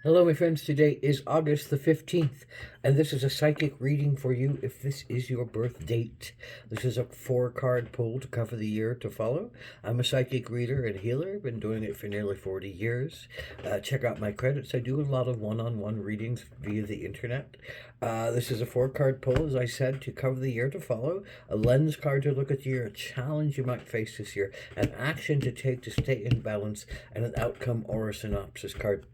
Hello, my friends. Today is August the 15th, and this is a psychic reading for you if this is your birth date. This is a 4-card pull to cover the year to follow. I'm a psychic reader and healer. I've been doing it for nearly 40 years. Check out my credits. I do a lot of one-on-one readings via the internet. This is a 4-card pull, as I said, to cover the year to follow. A lens card to look at the year, a challenge you might face this year, an action to take to stay in balance, and an outcome or a synopsis card.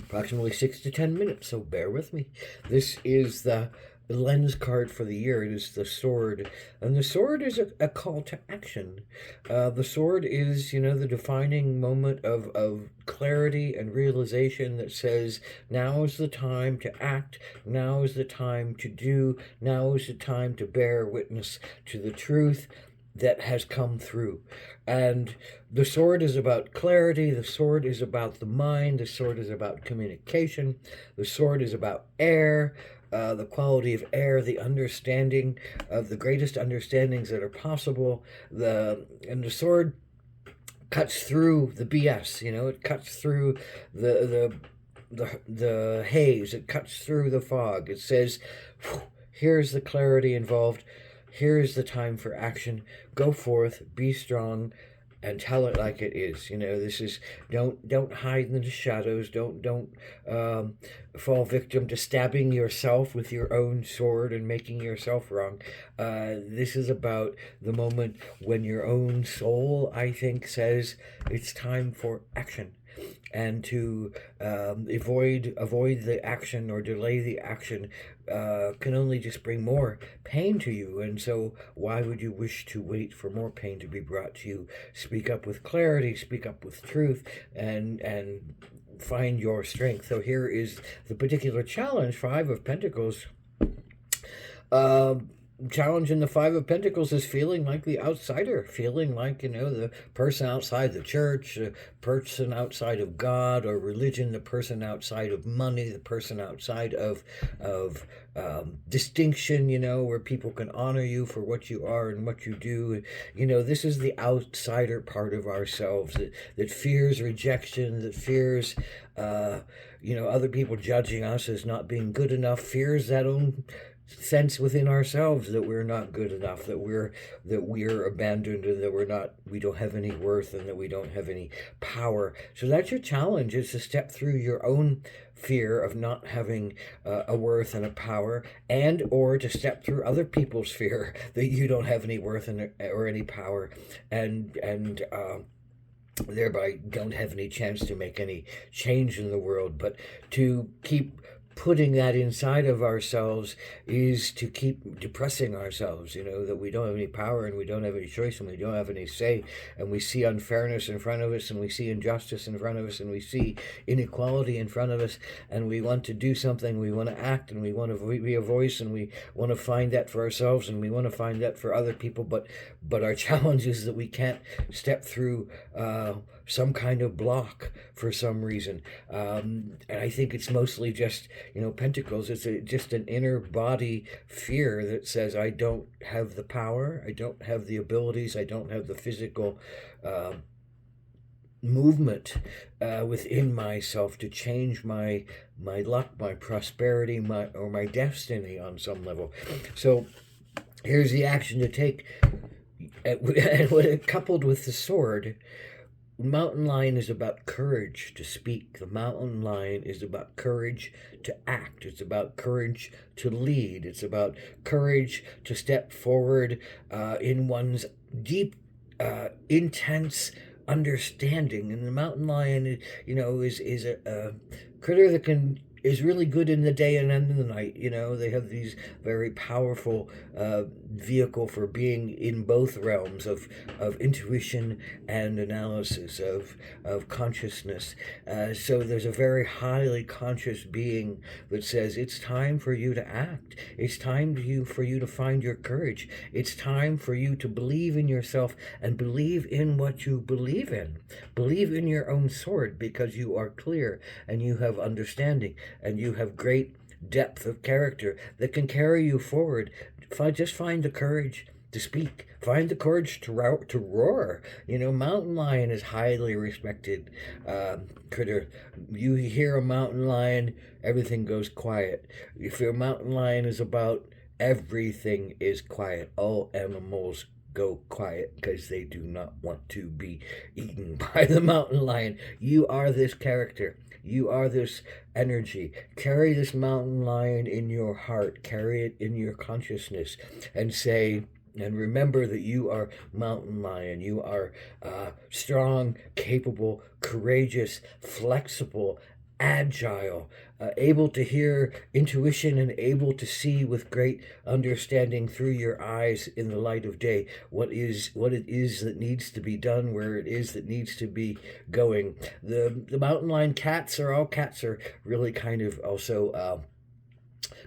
Approximately 6 to 10 minutes, so bear with me. This is the lens card for the year. It is the sword, and the sword is a call to action. The sword is, the defining moment of clarity and realization that says, now is the time to act, now is the time to do, now is the time to bear witness to the truth that has come through. And the sword is about clarity, the sword is about the mind, the sword is about communication, the sword is about air, the quality of air, the understanding of the greatest understandings that are possible. And the sword cuts through the BS, it cuts through the haze, it cuts through the fog. It says, here's the clarity involved. Here's the time for action. Go forth, be strong, and tell it like it is. This is don't hide in the shadows. Don't fall victim to stabbing yourself with your own sword and making yourself wrong. This is about the moment when your own soul, I think, says it's time for action. And to avoid the action or delay the action can only just bring more pain to you. And so why would you wish to wait for more pain to be brought to you? Speak up with clarity, speak up with truth, and find your strength. So here is the particular challenge. 5 of Pentacles. Challenge in the 5 of Pentacles is feeling like the outsider, feeling like, the person outside the church, the person outside of God or religion, the person outside of money, the person outside of distinction, where people can honor you for what you are and what you do. This is the outsider part of ourselves that fears rejection, that fears, other people judging us as not being good enough, fears that own sense within ourselves that we're not good enough, that we're abandoned, and that we don't have any worth, and that we don't have any power. So that's your challenge, is to step through your own fear of not having a worth and a power, and or to step through other people's fear that you don't have any worth or any power, and thereby don't have any chance to make any change in the world. But to keep putting that inside of ourselves is to keep depressing ourselves, that we don't have any power, and we don't have any choice, and we don't have any say, and we see unfairness in front of us, and we see injustice in front of us, and we see inequality in front of us, and we want to do something, we want to act, and we want to be a voice, and we want to find that for ourselves, and we want to find that for other people, but our challenge is that we can't step through some kind of block for some reason. And I think it's mostly just, Pentacles, it's just an inner body fear that says, I don't have the power, I don't have the abilities, I don't have the physical movement within myself to change my luck, my prosperity, my destiny on some level. So here's the action to take. And coupled with the sword, Mountain Lion is about courage to speak. The Mountain Lion is about courage to act. It's about courage to lead. It's about courage to step forward in one's deep, intense understanding. And the Mountain Lion, is a critter that is really good in the day and in the night. They have these very powerful vehicle for being in both realms of intuition and analysis, of consciousness. So there's a very highly conscious being that says it's time for you to act. It's time for you to find your courage. It's time for you to believe in yourself and believe in what you believe in. Believe in your own sword, because you are clear and you have understanding and you have great depth of character that can carry you forward. Just find the courage to speak. Find the courage to roar. Mountain lion is highly respected critter. You hear a mountain lion, everything goes quiet. If your mountain lion is about, everything is quiet. All animals go quiet because they do not want to be eaten by the mountain lion. You are this character. You are this energy. Carry this mountain lion in your heart. Carry it in your consciousness and say, and remember that you are mountain lion. You are strong, capable, courageous, flexible, agile, able to hear intuition and able to see with great understanding through your eyes in the light of day what it is that needs to be done, where it is that needs to be going. The mountain lion cats are really kind of also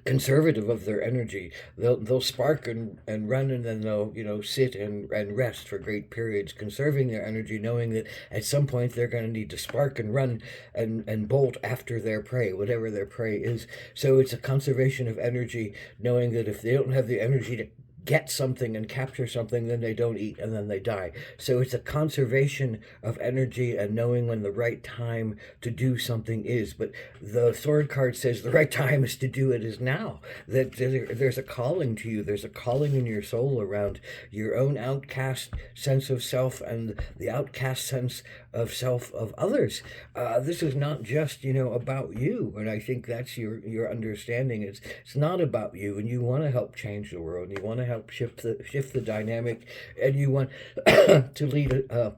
conservative of their energy. They'll spark and run, and then they'll sit and rest for great periods, conserving their energy, knowing that at some point they're going to need to spark and run and bolt after their prey, whatever their prey is. So it's a conservation of energy, knowing that if they don't have the energy to get something and capture something, then they don't eat and then they die. So it's a conservation of energy and knowing when the right time to do something is. But the sword card says the right time is to do it is now. That there's a calling to you. There's a calling in your soul around your own outcast sense of self and the outcast sense of self of others. This is not just about you, and I think that's your understanding. It's not about you, and you want to help change the world, and you want to help shift the dynamic, and you want to lead a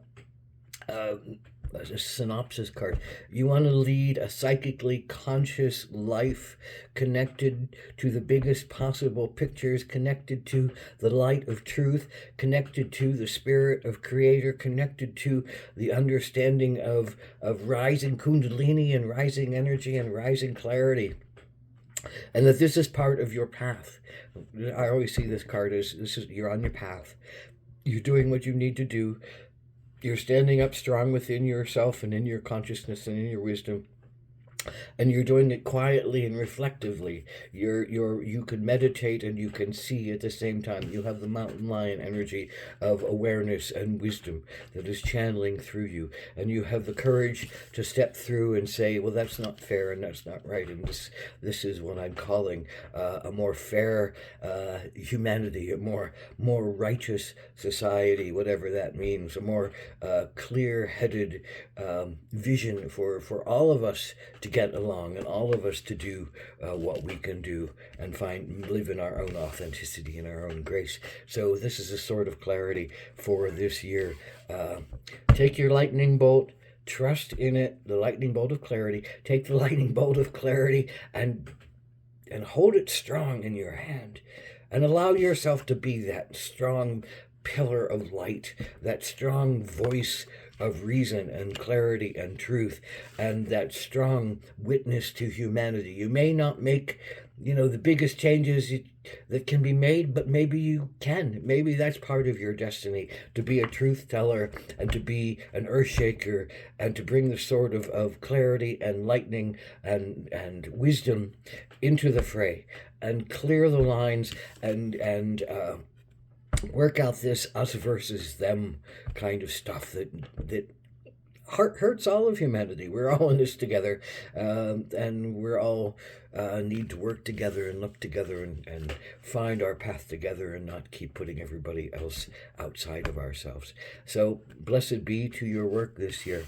synopsis card. You want to lead a psychically conscious life connected to the biggest possible pictures, connected to the light of truth, connected to the spirit of creator, connected to the understanding of rising kundalini and rising energy and rising clarity. And that this is part of your path. I always see this card as you're on your path. You're doing what you need to do. You're standing up strong within yourself and in your consciousness and in your wisdom. And you're doing it quietly and reflectively. You can meditate and you can see at the same time. You have the mountain lion energy of awareness and wisdom that is channeling through you. And you have the courage to step through and say, well, that's not fair and that's not right. And this is what I'm calling a more fair humanity, a more righteous society, whatever that means, a more clear-headed vision for all of us to get along and all of us to do what we can do and live in our own authenticity and our own grace. So this is a sort of clarity for this year. Take your lightning bolt, trust in it, the lightning bolt of clarity. Take the lightning bolt of clarity and hold it strong in your hand and allow yourself to be that strong pillar of light, that strong voice of reason and clarity and truth, and that strong witness to humanity. You may not make, the biggest changes that can be made, but maybe you can. Maybe that's part of your destiny, to be a truth teller and to be an earth shaker and to bring the sort of clarity and lightning and wisdom into the fray and clear the lines and work out this us versus them kind of stuff that hurts all of humanity. We're all in this together, and we're all need to work together and look together and find our path together and not keep putting everybody else outside of ourselves. So blessed be to your work this year.